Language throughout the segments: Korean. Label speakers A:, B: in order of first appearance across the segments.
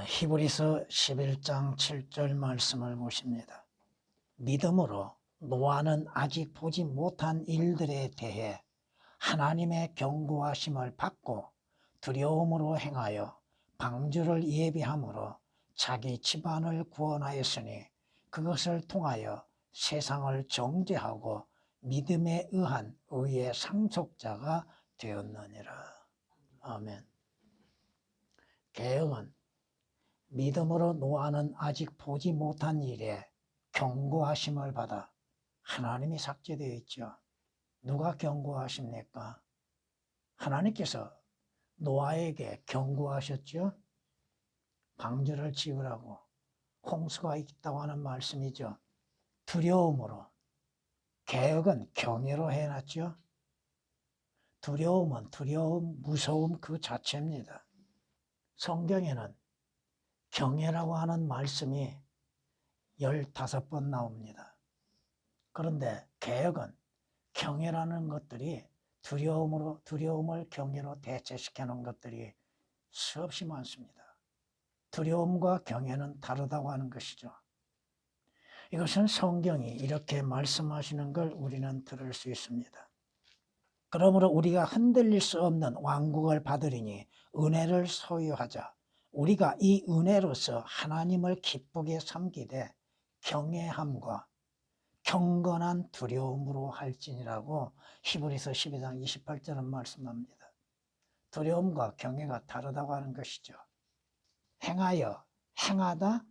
A: 히브리서 11장 7절 말씀을 보십니다. 믿음으로 노아는 아직 보지 못한 일들에 대해 하나님의 경고하심을 받고 두려움으로 행하여 방주를 예비함으로 자기 집안을 구원하였으니 그것을 통하여 세상을 정죄하고 믿음에 의한 의의 상속자가 되었느니라. 아멘. 개혁은 믿음으로 노아는 아직 보지 못한 일에 경고하심을 받아 하나님이 삭제되어 있죠. 누가 경고하십니까? 하나님께서 노아에게 경고하셨죠. 방주를 지으라고, 홍수가 있다고 하는 말씀이죠. 두려움으로, 개혁은 경외로 해놨죠. 두려움은 두려움, 무서움 그 자체입니다. 성경에는 경외라고 하는 말씀이 15번 나옵니다. 그런데 개혁은 경외라는 것들이 두려움을 경외로 대체시켜 놓은 것들이 수없이 많습니다. 두려움과 경외는 다르다고 하는 것이죠. 이것은 성경이 이렇게 말씀하시는 걸 우리는 들을 수 있습니다. 그러므로 우리가 흔들릴 수 없는 왕국을 받으리니 은혜를 소유하자. 우리가 이 은혜로서 하나님을 기쁘게 섬기되 경외함과 경건한 두려움으로 할지니라고 히브리서 12장 28절은 말씀합니다. 두려움과 경외가 다르다고 하는 것이죠. 행하여, 행하다,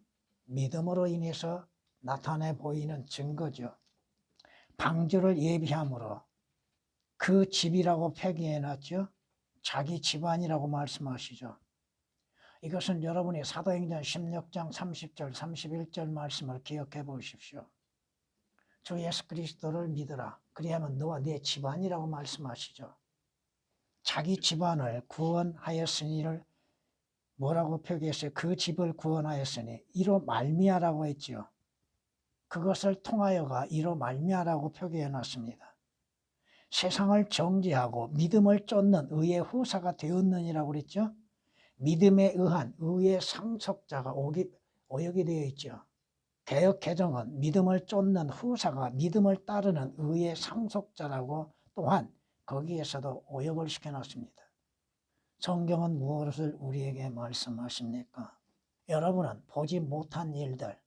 A: 믿음으로 인해서 나타내 보이는 증거죠. 방주를 예비함으로 그 집이라고 표기해놨죠. 자기 집안이라고 말씀하시죠. 이것은 여러분이 사도행전 16장 30절 31절 말씀을 기억해 보십시오. 주 예수 그리스도를 믿으라. 그리하면 너와 네 집안이라고 말씀하시죠. 자기 집안을 구원하였으니를 뭐라고 표기했어요? 그 집을 구원하였으니 이로 말미암아라고 했죠. 그것을 통하여가 이로 말미암아라고 표기해 놨습니다. 세상을 정죄하고 믿음을 쫓는 의의 후사가 되었느니라고 그랬죠. 믿음에 의한 의의 상속자가 오역이 되어 있죠. 개역 개정은 믿음을 쫓는 후사가 믿음을 따르는 의의 상속자라고 또한 거기에서도 오역을 시켜놨습니다. 성경은 무엇을 우리에게 말씀하십니까? 여러분은 보지 못한 일들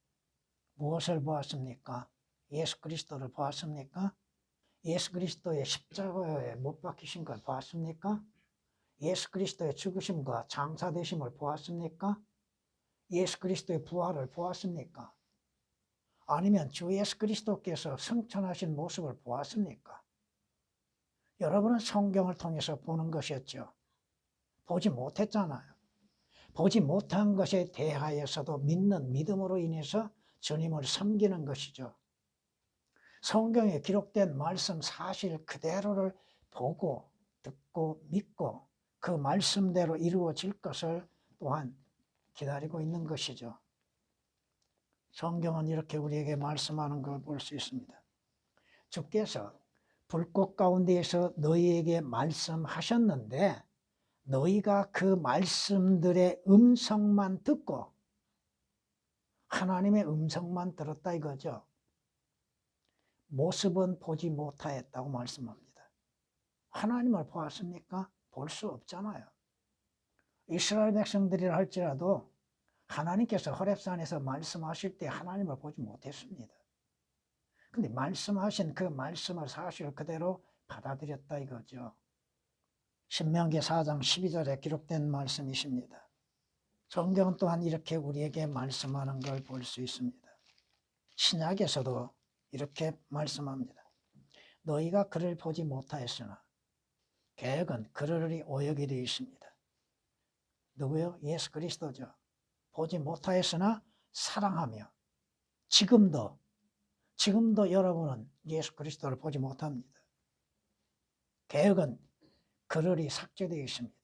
A: 무엇을 보았습니까? 예수 그리스도를 보았습니까? 예수 그리스도의 십자가에 못 박히신 걸 보았습니까? 예수 그리스도의 죽으심과 장사되심을 보았습니까? 예수 그리스도의 부활을 보았습니까? 아니면 주 예수 그리스도께서 승천하신 모습을 보았습니까? 여러분은 성경을 통해서 보는 것이었죠. 보지 못했잖아요. 보지 못한 것에 대하여서도 믿는 믿음으로 인해서 주님을 섬기는 것이죠. 성경에 기록된 말씀 사실 그대로를 보고 듣고 믿고 그 말씀대로 이루어질 것을 또한 기다리고 있는 것이죠. 성경은 이렇게 우리에게 말씀하는 걸 볼 수 있습니다. 주께서 불꽃 가운데에서 너희에게 말씀하셨는데 너희가 그 말씀들의 음성만 듣고 하나님의 음성만 들었다 이거죠. 모습은 보지 못하였다고 말씀합니다. 하나님을 보았습니까? 볼 수 없잖아요. 이스라엘 백성들이라 할지라도 하나님께서 호렙산에서 말씀하실 때 하나님을 보지 못했습니다. 근데 말씀하신 그 말씀을 사실 그대로 받아들였다 이거죠. 신명기 4장 12절에 기록된 말씀이십니다. 성경 또한 이렇게 우리에게 말씀하는 걸 볼 수 있습니다. 신약에서도 이렇게 말씀합니다. 너희가 그를 보지 못하였으나 개혁은 그를 오역이 되어 있습니다. 누구요? 예수 그리스도죠. 보지 못하였으나 사랑하며 지금도 여러분은 예수 그리스도를 보지 못합니다. 개혁은 그럴이 삭제되어 있습니다.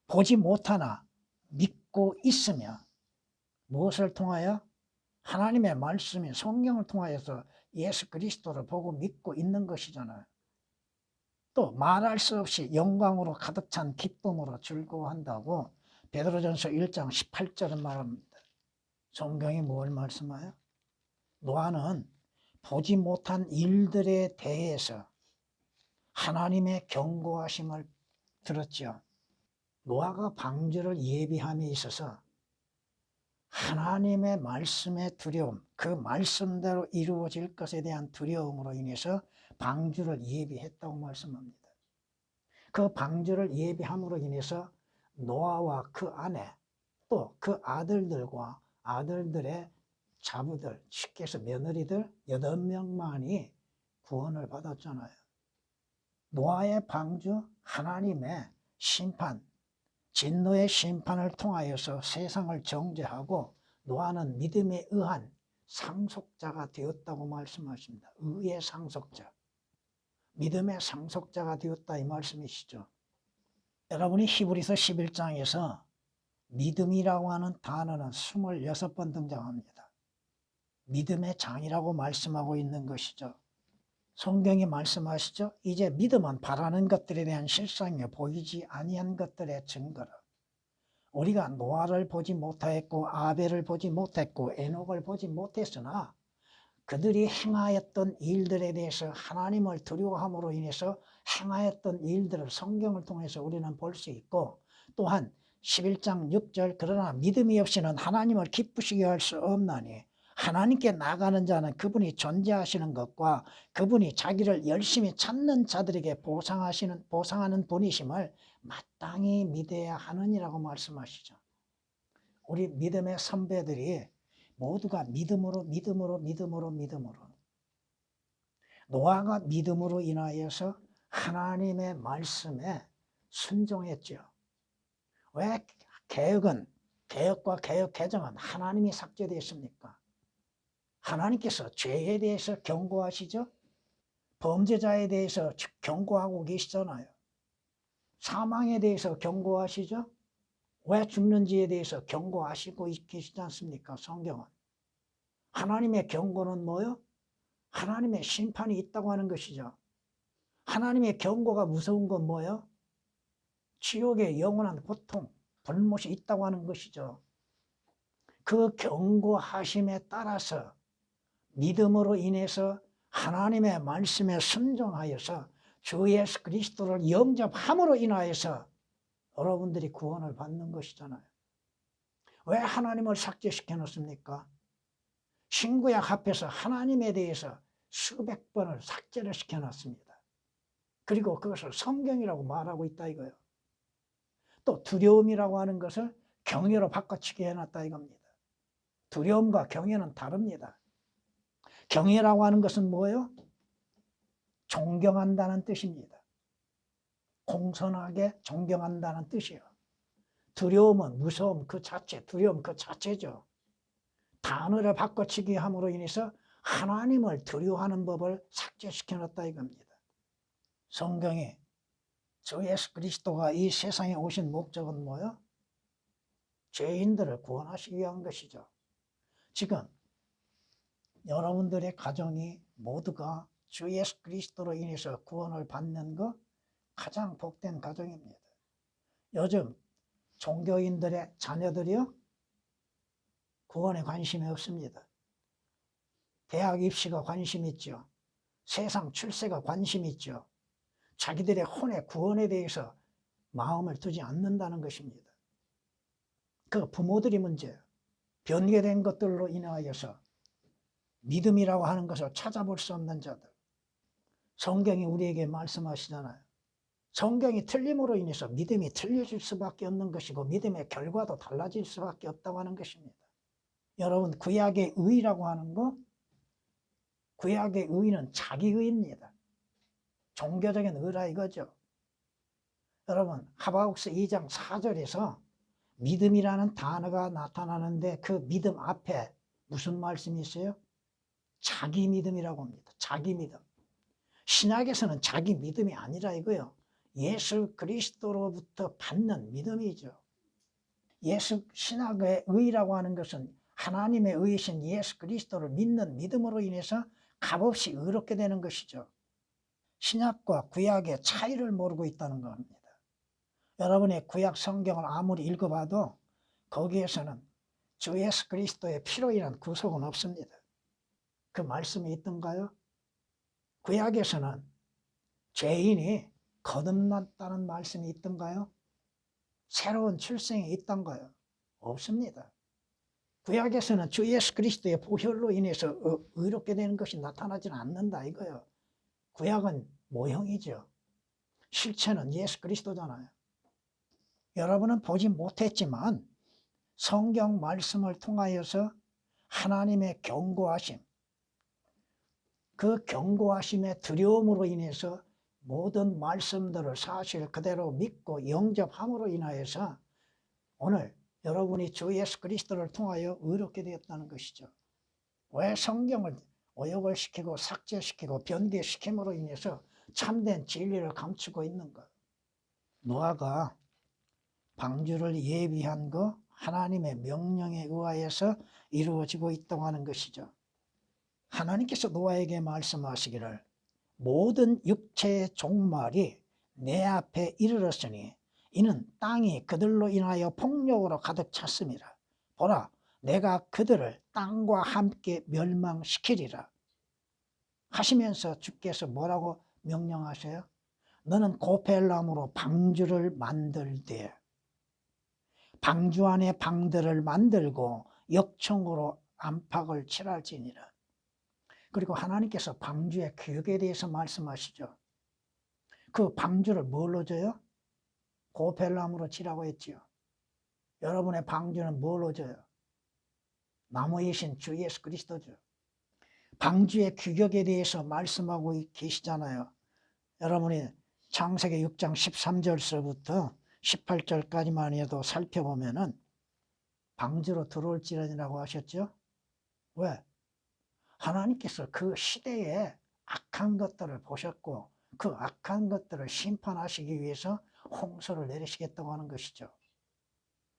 A: 보지 못하나 믿고 있으며 무엇을 통하여? 하나님의 말씀인 성경을 통하여서 예수 그리스도를 보고 믿고 있는 것이잖아요. 또 말할 수 없이 영광으로 가득 찬 기쁨으로 즐거워한다고 베드로전서 1장 18절은 말합니다. 성경이 뭘 말씀하여? 노아는 보지 못한 일들에 대해서 하나님의 경고하심을 들었죠. 노아가 방주를 예비함에 있어서 하나님의 말씀의 두려움, 그 말씀대로 이루어질 것에 대한 두려움으로 인해서 방주를 예비했다고 말씀합니다. 그 방주를 예비함으로 인해서 노아와 그 아내 또 그 아들들과 아들들의 자부들, 쉽게 해서 며느리들 8명만이 구원을 받았잖아요. 노아의 방주, 하나님의 심판, 진노의 심판을 통하여서 세상을 정죄하고 노아는 믿음에 의한 상속자가 되었다고 말씀하십니다. 의의 상속자, 믿음의 상속자가 되었다 이 말씀이시죠. 여러분이 히브리서 11장에서 믿음이라고 하는 단어는 26번 등장합니다. 믿음의 장이라고 말씀하고 있는 것이죠. 성경이 말씀하시죠. 이제 믿음은 바라는 것들에 대한 실상이요 보이지 아니한 것들의 증거라. 우리가 노아를 보지 못하였고 아벨을 보지 못했고 에녹을 보지 못했으나 그들이 행하였던 일들에 대해서 하나님을 두려워함으로 인해서 행하였던 일들을 성경을 통해서 우리는 볼 수 있고, 또한 11장 6절 그러나 믿음이 없이는 하나님을 기쁘시게 할 수 없나니 하나님께 나가는 자는 그분이 존재하시는 것과 그분이 자기를 열심히 찾는 자들에게 보상하는 분이심을 마땅히 믿어야 하느니라고 말씀하시죠. 우리 믿음의 선배들이 모두가 믿음으로 노아가 믿음으로 인하여서 하나님의 말씀에 순종했죠. 왜 개혁과 개혁 개정은 하나님이 삭제되었습니까? 하나님께서 죄에 대해서 경고하시죠. 범죄자에 대해서 경고하고 계시잖아요. 사망에 대해서 경고하시죠. 왜 죽는지에 대해서 경고하시고 계시지 않습니까? 성경은. 하나님의 경고는 뭐요? 하나님의 심판이 있다고 하는 것이죠. 하나님의 경고가 무서운 건 뭐요? 지옥의 영원한 고통, 불못이 있다고 하는 것이죠. 그 경고하심에 따라서 믿음으로 인해서 하나님의 말씀에 순종하여서 주 예수 그리스도를 영접함으로 인하여서 여러분들이 구원을 받는 것이잖아요. 왜 하나님을 삭제시켜 놓습니까? 신구약 앞에서 하나님에 대해서 수백 번을 삭제를 시켜 놨습니다. 그리고 그것을 성경이라고 말하고 있다 이거예요. 또 두려움이라고 하는 것을 경외로 바꿔치기 해놨다 이겁니다. 두려움과 경외는 다릅니다. 경외라고 하는 것은 뭐예요? 존경한다는 뜻입니다. 공손하게 존경한다는 뜻이에요. 두려움은 무서움 그 자체, 두려움 그 자체죠. 단어를 바꿔치기 함으로 인해서 하나님을 두려워하는 법을 삭제시켜 놨다 이겁니다. 성경에 주 예수 그리스도가 이 세상에 오신 목적은 뭐예요? 죄인들을 구원하시기 위한 것이죠. 지금 여러분들의 가정이 모두가 주 예수 그리스도로 인해서 구원을 받는 것 가장 복된 가정입니다. 요즘 종교인들의 자녀들이요 구원에 관심이 없습니다. 대학 입시가 관심 있죠. 세상 출세가 관심 있죠. 자기들의 혼의 구원에 대해서 마음을 두지 않는다는 것입니다. 그 부모들이 문제예요. 변개된 것들로 인하여서 믿음이라고 하는 것을 찾아볼 수 없는 자들. 성경이 우리에게 말씀하시잖아요. 성경이 틀림으로 인해서 믿음이 틀려질 수밖에 없는 것이고 믿음의 결과도 달라질 수밖에 없다고 하는 것입니다. 여러분 구약의 의라고 하는 거, 구약의 의는 자기의입니다. 종교적인 의라 이거죠. 여러분 하박국서 2장 4절에서 믿음이라는 단어가 나타나는데 그 믿음 앞에 무슨 말씀이 있어요? 자기 믿음이라고 합니다. 자기 믿음. 신약에서는 자기 믿음이 아니라 이거요. 예수 그리스도로부터 받는 믿음이죠. 신약의 의라고 하는 것은 하나님의 의이신 예수 그리스도를 믿는 믿음으로 인해서 값없이 의롭게 되는 것이죠. 신약과 구약의 차이를 모르고 있다는 겁니다. 여러분의 구약 성경을 아무리 읽어봐도 거기에서는 주 예수 그리스도의 피로 인한 구속은 없습니다. 그 말씀이 있던가요? 구약에서는 죄인이 거듭났다는 말씀이 있던가요? 새로운 출생이 있던가요? 없습니다. 구약에서는 주 예수 그리스도의 보혈로 인해서 의롭게 되는 것이 나타나지는 않는다 이거예요. 구약은 모형이죠. 실체는 예수 그리스도잖아요. 여러분은 보지 못했지만 성경 말씀을 통하여서 하나님의 경고하심, 그 경고하심의 두려움으로 인해서 모든 말씀들을 사실 그대로 믿고 영접함으로 인하여서 오늘 여러분이 주 예수 그리스도를 통하여 의롭게 되었다는 것이죠. 왜 성경을 오역을 시키고 삭제시키고 변개시킴으로 인해서 참된 진리를 감추고 있는가? 노아가 방주를 예비한 거 하나님의 명령에 의하여서 이루어지고 있다고 하는 것이죠. 하나님께서 노아에게 말씀하시기를 모든 육체의 종말이 내 앞에 이르렀으니 이는 땅이 그들로 인하여 폭력으로 가득 찼습니다. 보라, 내가 그들을 땅과 함께 멸망시키리라 하시면서 주께서 뭐라고 명령하세요? 너는 고펠나무로 방주를 만들되 방주 안에 방들을 만들고 역청으로 안팎을 칠할지니라. 그리고 하나님께서 방주의 규격에 대해서 말씀하시죠. 그 방주를 뭘로 져요? 고펠나무로 치라고 했지요. 여러분의 방주는 뭘로 져요? 나무이신 주 예수 그리스도죠. 방주의 규격에 대해서 말씀하고 계시잖아요. 여러분이 창세기 6장 13절서부터 18절까지만 해도 살펴보면은 방주로 들어올지라고 하셨죠. 왜? 하나님께서 그 시대에 악한 것들을 보셨고 그 악한 것들을 심판하시기 위해서 홍수를 내리시겠다고 하는 것이죠.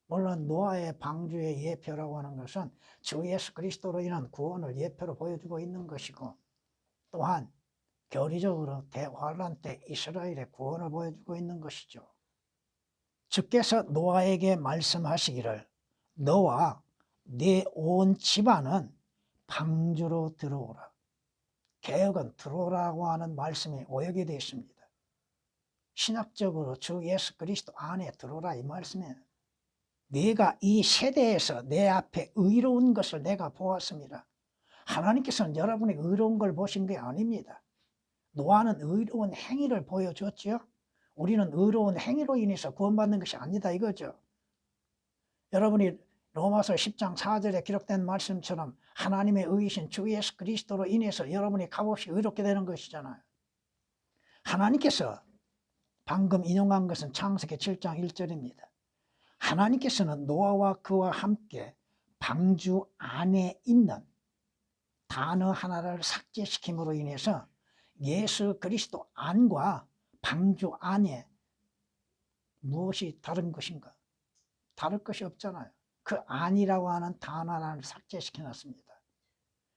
A: 물론 노아의 방주의 예표라고 하는 것은 주 예수 그리스도로 인한 구원을 예표로 보여주고 있는 것이고 또한 교리적으로 대환란 때 이스라엘의 구원을 보여주고 있는 것이죠. 주께서 노아에게 말씀하시기를 너와 네 온 집안은 방주로 들어오라. 개역은 들어오라고 하는 말씀이 오역이 되어 있습니다. 신학적으로 주 예수 그리스도 안에 들어오라 이 말씀이에요. 네가 이 세대에서 내 앞에 의로운 것을 내가 보았습니다. 하나님께서는 여러분이 의로운 걸 보신 게 아닙니다. 노아는 의로운 행위를 보여줬죠. 우리는 의로운 행위로 인해서 구원받는 것이 아니다 이거죠. 여러분이 로마서 10장 4절에 기록된 말씀처럼 하나님의 의이신 주 예수 그리스도로 인해서 여러분이 값없이 의롭게 되는 것이잖아요. 하나님께서 방금 인용한 것은 창세기 7장 1절입니다. 하나님께서는 노아와 그와 함께 방주 안에 있는 단어 하나를 삭제시킴으로 인해서 예수 그리스도 안과 방주 안에 무엇이 다른 것인가? 다를 것이 없잖아요. 그 안이라고 하는 단어 하나를 삭제시켜 놨습니다.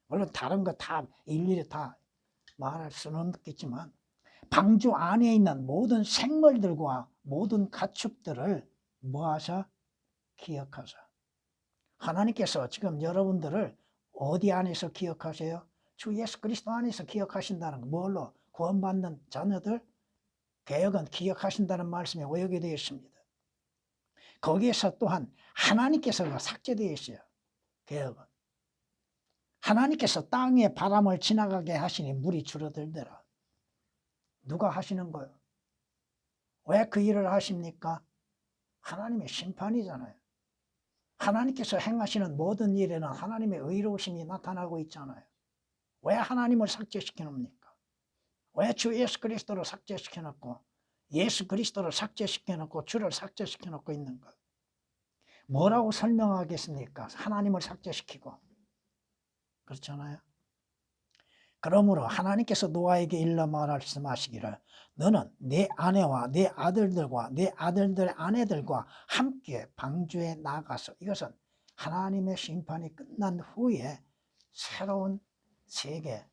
A: 물론 다른 거 다 일일이 다 말할 수는 없겠지만 방주 안에 있는 모든 생물들과 모든 가축들을 뭐하셔? 기억하사. 하나님께서 지금 여러분들을 어디 안에서 기억하세요? 주 예수 그리스도 안에서 기억하신다는 거. 뭘로? 구원받는 자녀들 개역은 기억하신다는 말씀이 오역이 되어 있습니다. 거기에서 또한 하나님께서가 삭제되어 있어요. 개역은. 하나님께서 땅에 바람을 지나가게 하시니 물이 줄어들더라. 누가 하시는 거예요? 왜 그 일을 하십니까? 하나님의 심판이잖아요. 하나님께서 행하시는 모든 일에는 하나님의 의로우심이 나타나고 있잖아요. 왜 하나님을 삭제시켜 놓습니까? 왜 주 예수 그리스도를 삭제시켜 놓고 예수 그리스도를 삭제시켜 놓고 주를 삭제시켜 놓고 있는가? 뭐라고 설명하겠습니까? 하나님을 삭제시키고. 그렇잖아요. 그러므로 하나님께서 노아에게 일러 말씀하시기를 너는 내 아내와 내 아들들과 내 아들들의 아내들과 함께 방주에 나가서, 이것은 하나님의 심판이 끝난 후에 새로운 세계,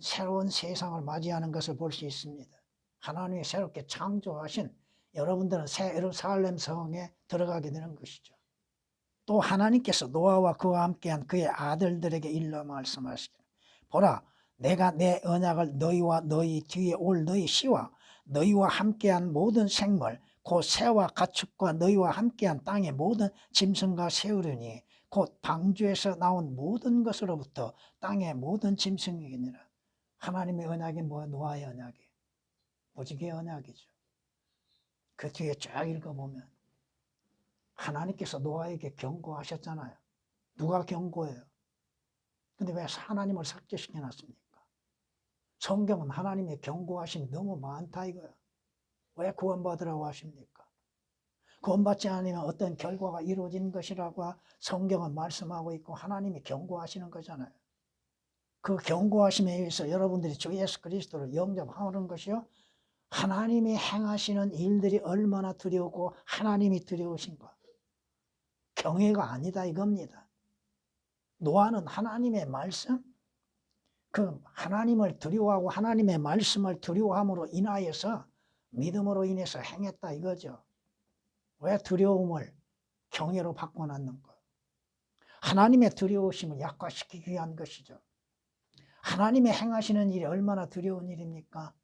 A: 새로운 세상을 맞이하는 것을 볼 수 있습니다. 하나님이 새롭게 창조하신 여러분들은 새 예루살렘 성에 들어가게 되는 것이죠. 또 하나님께서 노아와 그와 함께한 그의 아들들에게 일러 말씀하시기를 보라 내가 내 언약을 너희와 너희 뒤에 올 너희 씨와 너희와 함께한 모든 생물 곧 새와 가축과 너희와 함께한 땅의 모든 짐승과 세우려니 곧 방주에서 나온 모든 것으로부터 땅의 모든 짐승이니라. 하나님의 언약이 뭐야? 노아의 언약이 무지개의 언약이죠. 그 뒤에 쫙 읽어보면 하나님께서 노아에게 경고하셨잖아요. 누가 경고해요? 근데 왜 하나님을 삭제시켜 놨습니까? 성경은 하나님의 경고하심이 너무 많다 이거야. 왜 구원받으라고 하십니까? 구원받지 않으면 어떤 결과가 이루어진 것이라고 성경은 말씀하고 있고 하나님이 경고하시는 거잖아요. 그 경고하심에 의해서 여러분들이 주 예수 그리스도를 영접하는 것이요. 하나님이 행하시는 일들이 얼마나 두려우고 하나님이 두려우신가. 경외가 아니다 이겁니다. 노아는 하나님의 말씀, 그 하나님을 두려워하고 하나님의 말씀을 두려워함으로 인하여서 믿음으로 인해서 행했다 이거죠. 왜 두려움을 경외로 바꿔놨는가? 하나님의 두려우심을 약화시키기 위한 것이죠. 하나님의 행하시는 일이 얼마나 두려운 일입니까?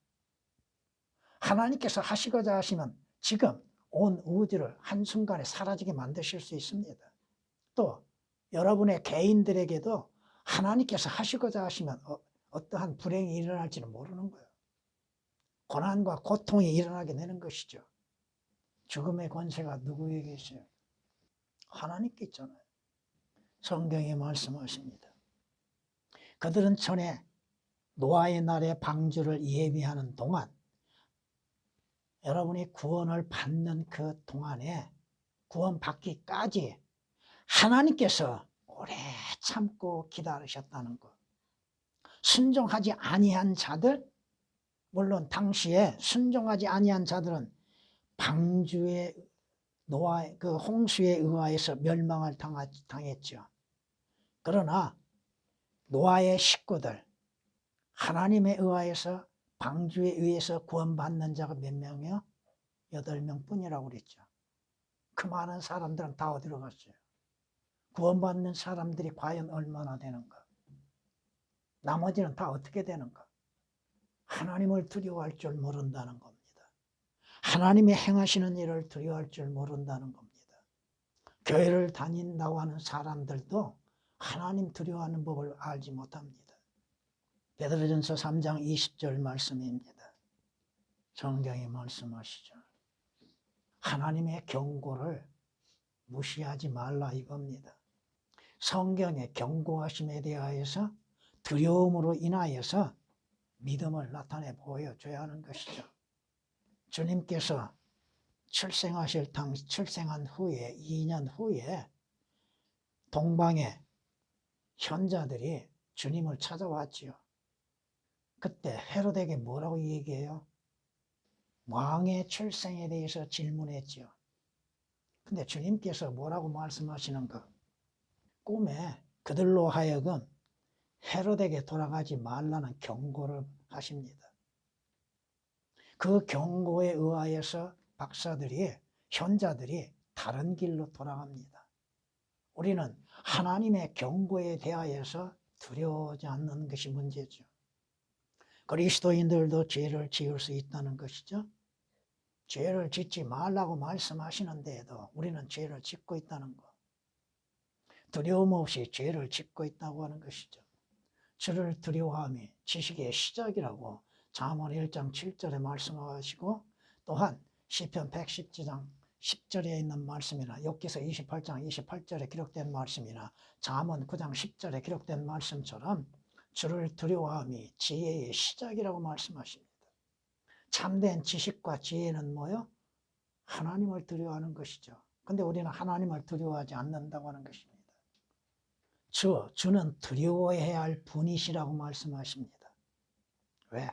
A: 하나님께서 하시고자 하시면 지금 온 우주를 한순간에 사라지게 만드실 수 있습니다. 또 여러분의 개인들에게도 하나님께서 하시고자 하시면 어떠한 불행이 일어날지는 모르는 거예요. 고난과 고통이 일어나게 되는 것이죠. 죽음의 권세가 누구에게 있어요? 하나님께 있잖아요. 성경에 말씀하십니다. 그들은 전에 노아의 날에 방주를 예비하는 동안 여러분이 구원을 받는 그 동안에 구원받기까지 하나님께서 오래 참고 기다리셨다는 것. 순종하지 아니한 자들, 물론 당시에 순종하지 아니한 자들은 방주의 노아 그 홍수에 의하여서 멸망을 당했죠. 그러나 노아의 식구들, 하나님에 의하여서 방주에 의해서 구원받는 자가 몇 명이요? 8명 뿐이라고 그랬죠. 그 많은 사람들은 다 어디로 갔어요? 구원받는 사람들이 과연 얼마나 되는가? 나머지는 다 어떻게 되는가? 하나님을 두려워할 줄 모른다는 겁니다. 하나님이 행하시는 일을 두려워할 줄 모른다는 겁니다. 교회를 다닌다고 하는 사람들도 하나님 두려워하는 법을 알지 못합니다. 베드로전서 3장 20절 말씀입니다. 성경이 말씀하시죠. 하나님의 경고를 무시하지 말라 이겁니다. 성경의 경고하심에 대하여서 두려움으로 인하여서 믿음을 나타내 보여줘야 하는 것이죠. 주님께서 출생한 후에 2년 후에 동방의 현자들이 주님을 찾아왔지요. 그때 헤롯에게 뭐라고 얘기해요? 왕의 출생에 대해서 질문했지요. 근데 주님께서 뭐라고 말씀하시는가? 꿈에 그들로 하여금 헤롯에게 돌아가지 말라는 경고를 하십니다. 그 경고에 의하여서 박사들이, 현자들이 다른 길로 돌아갑니다. 우리는 하나님의 경고에 대하여서 두려워하지 않는 것이 문제죠. 그리스도인들도 죄를 지을 수 있다는 것이죠. 죄를 짓지 말라고 말씀하시는데도 우리는 죄를 짓고 있다는 것. 두려움 없이 죄를 짓고 있다고 하는 것이죠. 주를 두려워함이 지식의 시작이라고 잠언 1장 7절에 말씀하시고 또한 시편 110장 10절에 있는 말씀이나 욥기서 28장 28절에 기록된 말씀이나 잠언 9장 10절에 기록된 말씀처럼 주를 두려워함이 지혜의 시작이라고 말씀하십니다. 참된 지식과 지혜는 뭐요? 하나님을 두려워하는 것이죠. 근데 우리는 하나님을 두려워하지 않는다고 하는 것입니다. 주는 두려워해야 할 분이시라고 말씀하십니다. 왜?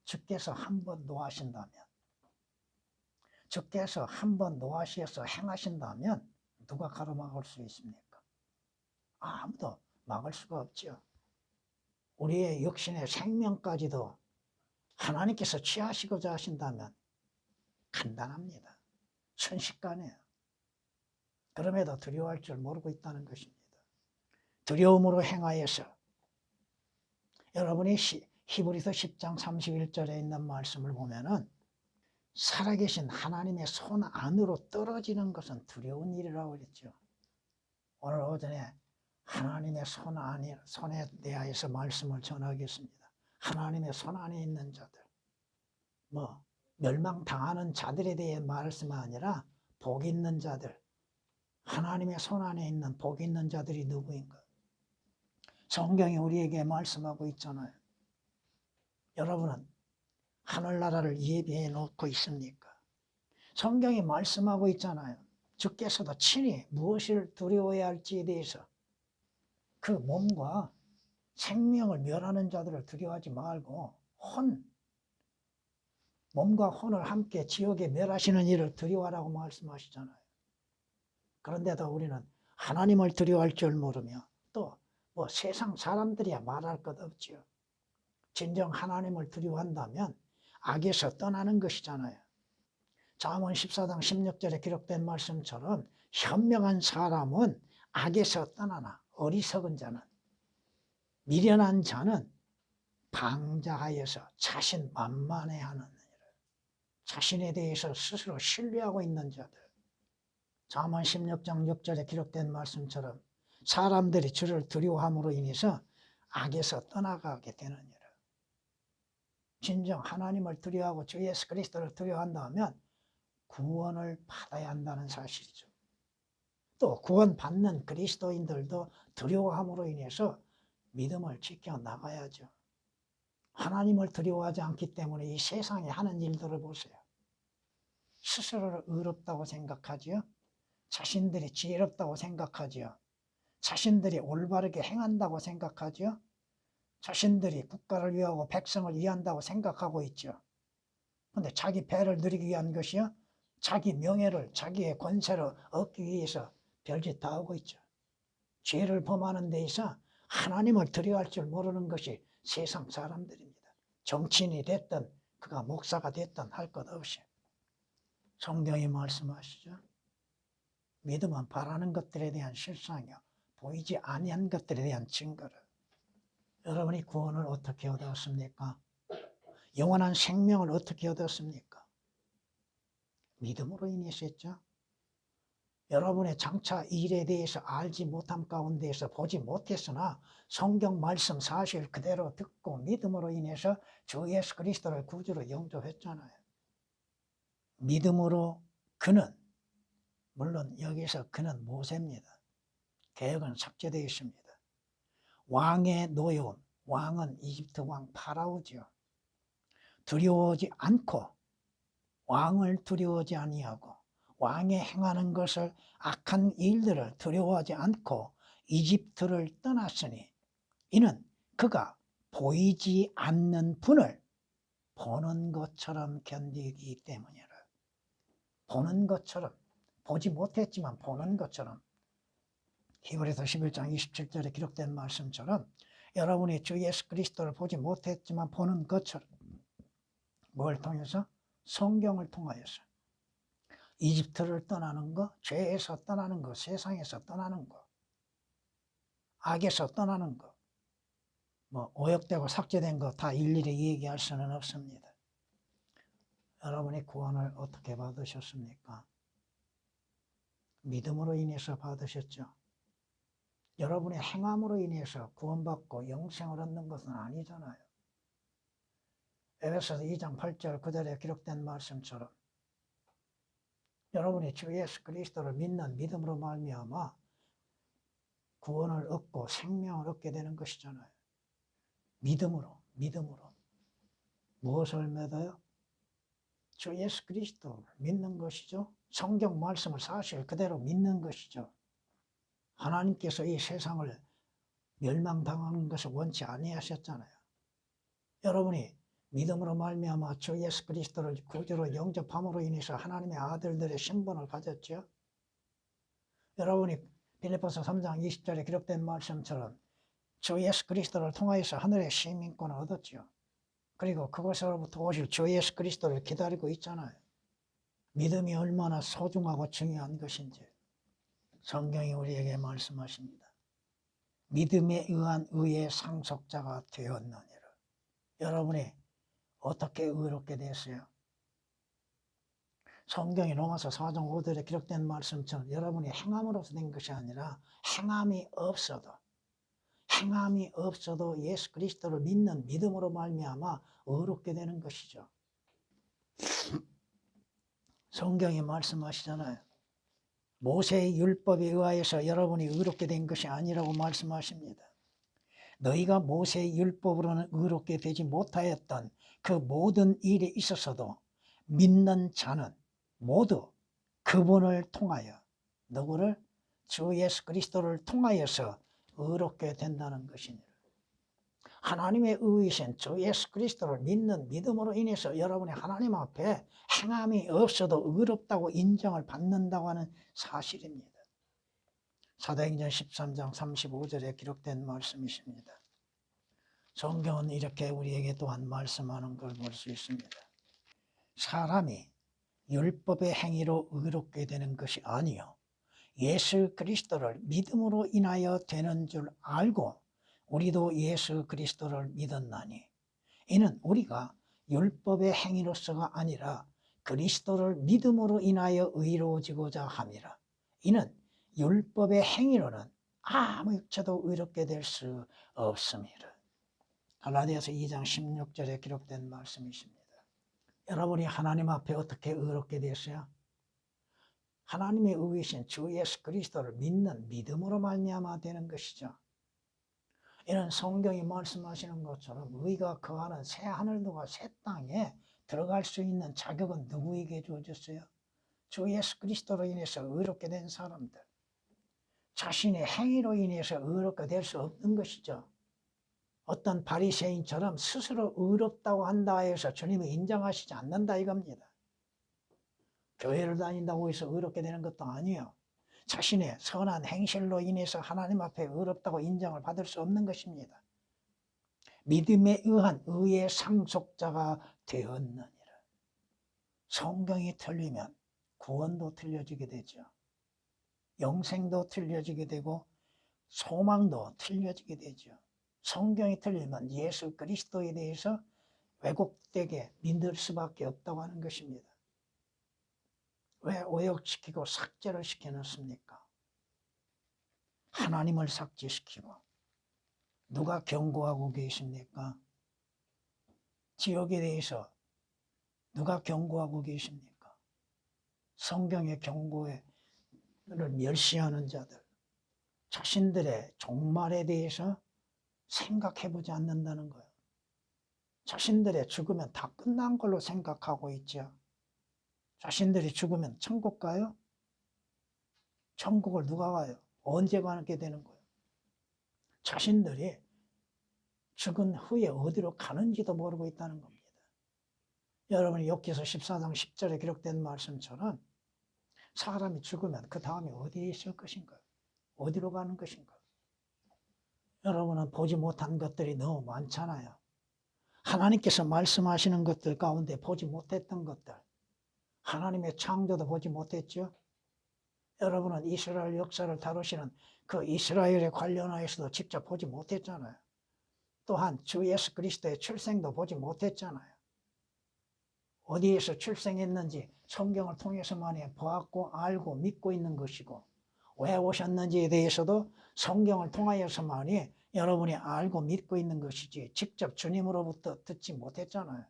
A: 주께서 한번 노하신다면, 주께서 한번 노하셔서 행하신다면 누가 가로막을 수 있습니까? 아무도 막을 수가 없죠. 우리의 육신의 생명까지도 하나님께서 취하시고자 하신다면 간단합니다. 순식간이에요. 그럼에도 두려워할 줄 모르고 있다는 것입니다. 두려움으로 행하여서 여러분이 히브리서 10장 31절에 있는 말씀을 보면은 살아계신 하나님의 손 안으로 떨어지는 것은 두려운 일이라고 그랬죠. 오늘 오전에 하나님의 손에 대하여서 말씀을 전하겠습니다. 하나님의 손 안에 있는 자들, 멸망당하는 자들에 대해 말씀이 아니라 복 있는 자들, 하나님의 손 안에 있는 복 있는 자들이 누구인가? 성경이 우리에게 말씀하고 있잖아요. 여러분은 하늘나라를 예비해 놓고 있습니까? 성경이 말씀하고 있잖아요. 주께서도 친히 무엇을 두려워해야 할지에 대해서 그 몸과 생명을 멸하는 자들을 두려워하지 말고 몸과 혼을 함께 지옥에 멸하시는 일을 두려워하라고 말씀하시잖아요. 그런데도 우리는 하나님을 두려워할 줄 모르며 또 세상 사람들이야 말할 것 없지요. 진정 하나님을 두려워한다면 악에서 떠나는 것이잖아요. 잠언 14장 16절에 기록된 말씀처럼 현명한 사람은 악에서 떠나나 어리석은 자는, 미련한 자는 방자하여서 자신만만해하는, 자신에 대해서 스스로 신뢰하고 있는 자들. 잠언 16장 6절에 기록된 말씀처럼 사람들이 주를 두려워함으로 인해서 악에서 떠나가게 되느니라. 진정 하나님을 두려워하고 주 예수 그리스도를 두려워한다면 구원을 받아야 한다는 사실이죠. 또 구원받는 그리스도인들도 두려워함으로 인해서 믿음을 지켜나가야죠. 하나님을 두려워하지 않기 때문에 이 세상에 하는 일들을 보세요. 스스로를 의롭다고 생각하지요. 자신들이 지혜롭다고 생각하지요. 자신들이 올바르게 행한다고 생각하지요. 자신들이 국가를 위하고 백성을 위한다고 생각하고 있죠. 그런데 자기 배를 누리기 위한 것이요. 자기 명예를 자기의 권세를 얻기 위해서 별짓 다 하고 있죠. 죄를 범하는 데 있어 하나님을 두려워할 줄 모르는 것이 세상 사람들입니다. 정치인이 됐든 그가 목사가 됐든 할 것 없이. 성경이 말씀하시죠. 믿음은 바라는 것들에 대한 실상이요 보이지 아니한 것들에 대한 증거를. 여러분이 구원을 어떻게 얻었습니까? 영원한 생명을 어떻게 얻었습니까? 믿음으로 인해서였죠. 여러분의 장차 일에 대해서 알지 못함 가운데에서 보지 못했으나 성경 말씀 사실 그대로 듣고 믿음으로 인해서 주 예수 그리스도를 구주로 영접했잖아요. 믿음으로 그는, 물론 여기서 그는 모세입니다. 개역은 삭제되어 있습니다. 왕의 노여움, 왕은 이집트 왕 파라오죠. 두려워하지 않고, 왕을 두려워하지 아니하고 왕의 행하는 것을 악한 일들을 두려워하지 않고 이집트를 떠났으니 이는 그가 보이지 않는 분을 보는 것처럼 견디기 때문이라. 보는 것처럼, 보지 못했지만 보는 것처럼. 히브리서 11장 27절에 기록된 말씀처럼 여러분이 주 예수 그리스도를 보지 못했지만 보는 것처럼. 뭘 통해서? 성경을 통하여서. 이집트를 떠나는 거, 죄에서 떠나는 거, 세상에서 떠나는 거, 악에서 떠나는 거, 오역되고 삭제된 거 다 일일이 얘기할 수는 없습니다. 여러분이 구원을 어떻게 받으셨습니까? 믿음으로 인해서 받으셨죠. 여러분의 행함으로 인해서 구원받고 영생을 얻는 것은 아니잖아요. 에베소서 2장 8절 그대로 기록된 말씀처럼 여러분이 주 예수 그리스도를 믿는 믿음으로 말미암아 구원을 얻고 생명을 얻게 되는 것이잖아요. 믿음으로. 무엇을 믿어요? 주 예수 그리스도를 믿는 것이죠. 성경 말씀을 사실 그대로 믿는 것이죠. 하나님께서 이 세상을 멸망당하는 것을 원치 아니하셨잖아요. 여러분이 믿음으로 말미암아 주 예수 그리스도를 구주로 영접함으로 인해서 하나님의 아들들의 신분을 가졌죠. 여러분이 빌립보서 3장 20절에 기록된 말씀처럼 주 예수 그리스도를 통하여서 하늘의 시민권을 얻었죠. 그리고 그것으로부터 오실 주 예수 그리스도를 기다리고 있잖아요. 믿음이 얼마나 소중하고 중요한 것인지 성경이 우리에게 말씀하십니다. 믿음에 의한 의의 상속자가 되었느니라. 여러분이 어떻게 의롭게 됐어요? 성경이 로마서 4장 5절에 기록된 말씀처럼 여러분이 행함으로서 된 것이 아니라 행함이 없어도 예수 그리스도를 믿는 믿음으로 말미암아 의롭게 되는 것이죠. 성경이 말씀하시잖아요. 모세의 율법에 의하여서 여러분이 의롭게 된 것이 아니라고 말씀하십니다. 너희가 모세의 율법으로는 의롭게 되지 못하였던 그 모든 일에 있어서도 믿는 자는 모두 그분을 통하여 누구를? 주 예수 그리스도를 통하여서 의롭게 된다는 것이니라. 하나님의 의이신 주 예수 그리스도를 믿는 믿음으로 인해서 여러분이 하나님 앞에 행함이 없어도 의롭다고 인정을 받는다고 하는 사실입니다. 사도행전 13장 35절에 기록된 말씀이십니다. 성경은 이렇게 우리에게 또한 말씀하는 걸 볼 수 있습니다. 사람이 율법의 행위로 의롭게 되는 것이 아니요 예수 그리스도를 믿음으로 인하여 되는 줄 알고 우리도 예수 그리스도를 믿었나니 이는 우리가 율법의 행위로서가 아니라 그리스도를 믿음으로 인하여 의로워지고자 함이라. 이는 율법의 행위로는 아무 육체도 의롭게 될 수 없음이라. 갈라디아서 2장 16절에 기록된 말씀이십니다. 여러분이 하나님 앞에 어떻게 의롭게 됐어요? 하나님의 의이신 주 예수 그리스도를 믿는 믿음으로 말미암아 되는 것이죠. 이는 성경이 말씀하시는 것처럼 의가 거하는 새 하늘과 새 땅에 들어갈 수 있는 자격은 누구에게 주어졌어요? 주 예수 그리스도로 인해서 의롭게 된 사람들. 자신의 행위로 인해서 의롭게 될 수 없는 것이죠. 어떤 바리새인처럼 스스로 의롭다고 한다 해서 주님이 인정하시지 않는다 이겁니다. 교회를 다닌다고 해서 의롭게 되는 것도 아니에요. 자신의 선한 행실로 인해서 하나님 앞에 의롭다고 인정을 받을 수 없는 것입니다. 믿음에 의한 의의 상속자가 되었느니라. 성경이 틀리면 구원도 틀려지게 되죠. 영생도 틀려지게 되고 소망도 틀려지게 되죠. 성경이 틀리면 예수 그리스도에 대해서 왜곡되게 믿을 수밖에 없다고 하는 것입니다. 왜 오역시키고 삭제를 시켜놓습니까? 하나님을 삭제시키고 누가 경고하고 계십니까? 지옥에 대해서 누가 경고하고 계십니까? 성경의 경고를 멸시하는 자들, 자신들의 종말에 대해서 생각해보지 않는다는 거예요. 자신들의 죽으면 다 끝난 걸로 생각하고 있죠. 자신들이 죽으면 천국 가요? 천국을 누가 가요? 언제 가게 되는 거예요? 자신들이 죽은 후에 어디로 가는지도 모르고 있다는 겁니다. 여러분이 욥기서 14장 10절에 기록된 말씀처럼 사람이 죽으면 그 다음에 어디에 있을 것인가? 어디로 가는 것인가? 여러분은 보지 못한 것들이 너무 많잖아요. 하나님께서 말씀하시는 것들 가운데 보지 못했던 것들, 하나님의 창조도 보지 못했죠. 여러분은 이스라엘 역사를 다루시는 그 이스라엘에 관련하여서도 직접 보지 못했잖아요. 또한 주 예수 그리스도의 출생도 보지 못했잖아요. 어디에서 출생했는지 성경을 통해서만 보았고 알고 믿고 있는 것이고 왜 오셨는지에 대해서도 성경을 통하여서만이 여러분이 알고 믿고 있는 것이지 직접 주님으로부터 듣지 못했잖아요.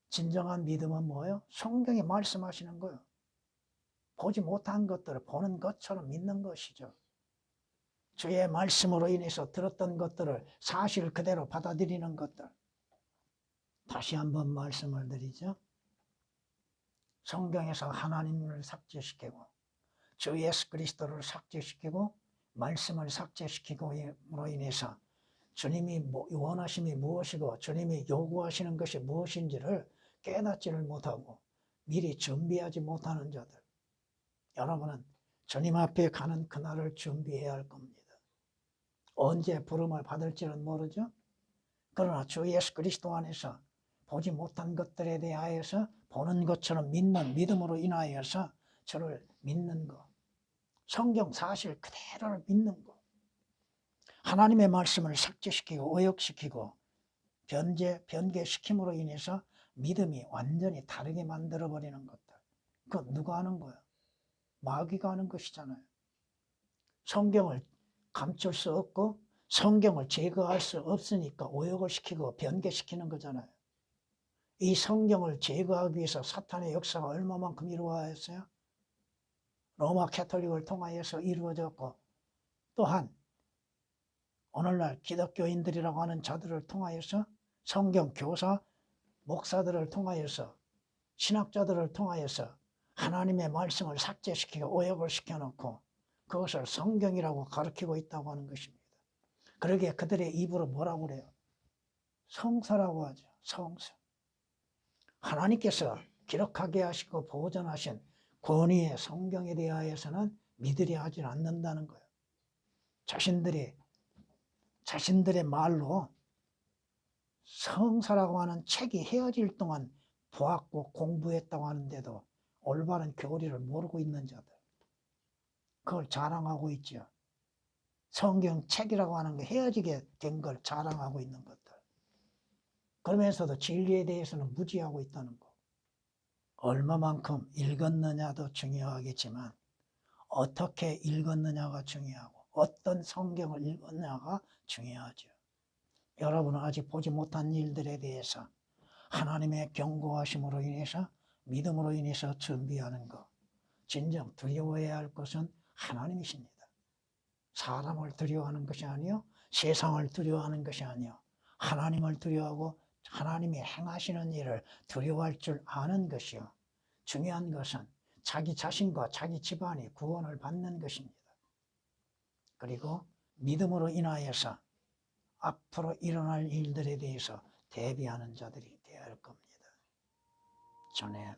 A: 진정한 믿음은 뭐예요? 성경이 말씀하시는 거예요. 보지 못한 것들을 보는 것처럼 믿는 것이죠. 주의 말씀으로 인해서 들었던 것들을 사실 그대로 받아들이는 것들. 다시 한번 말씀을 드리죠. 성경에서 하나님을 삭제시키고 주 예수 그리스도를 삭제시키고 말씀을 삭제시키고로 인해서 주님이 원하심이 무엇이고 주님이 요구하시는 것이 무엇인지를 깨닫지를 못하고 미리 준비하지 못하는 자들. 여러분은 주님 앞에 가는 그날을 준비해야 할 겁니다. 언제 부름을 받을지는 모르죠. 그러나 주 예수 그리스도 안에서 보지 못한 것들에 대하여서 보는 것처럼 믿는 믿음으로 인하여서 저를 믿는 것. 성경 사실 그대로를 믿는 것. 하나님의 말씀을 삭제시키고 오역시키고 변개시킴으로 인해서 믿음이 완전히 다르게 만들어버리는 것들. 그건 누가 하는 거야? 마귀가 하는 것이잖아요. 성경을 감출 수 없고 성경을 제거할 수 없으니까 오역을 시키고 변개시키는 거잖아요. 이 성경을 제거하기 위해서 사탄의 역사가 얼마만큼 이루어졌어요? 로마 캐톨릭을 통하여서 이루어졌고, 또한 오늘날 기독교인들이라고 하는 자들을 통하여서 성경 교사, 목사들을 통하여서 신학자들을 통하여서 하나님의 말씀을 삭제시키고 오역을 시켜놓고 그것을 성경이라고 가르치고 있다고 하는 것입니다. 그러기에 그들의 입으로 뭐라고 그래요? 성서라고 하죠. 성서. 하나님께서 기록하게 하시고 보존하신 권위의 성경에 대하여서는 믿으려 하지 않는다는 거예요. 자신들의 말로 성서라고 하는 책이 헤어질 동안 보았고 공부했다고 하는데도 올바른 교리를 모르고 있는 자들. 그걸 자랑하고 있죠. 성경 책이라고 하는 게 헤어지게 된 걸 자랑하고 있는 것들. 그러면서도 진리에 대해서는 무지하고 있다는 거. 얼마만큼 읽었느냐도 중요하겠지만 어떻게 읽었느냐가 중요하고 어떤 성경을 읽었느냐가 중요하죠. 여러분은 아직 보지 못한 일들에 대해서 하나님의 경고하심으로 인해서 믿음으로 인해서 준비하는 것. 진정 두려워해야 할 것은 하나님이십니다. 사람을 두려워하는 것이 아니요 세상을 두려워하는 것이 아니요 하나님을 두려워하고 하나님이 행하시는 일을 두려워할 줄 아는 것이요. 중요한 것은 자기 자신과 자기 집안이 구원을 받는 것입니다. 그리고 믿음으로 인하여서 앞으로 일어날 일들에 대해서 대비하는 자들이 되어야 할 겁니다. 전에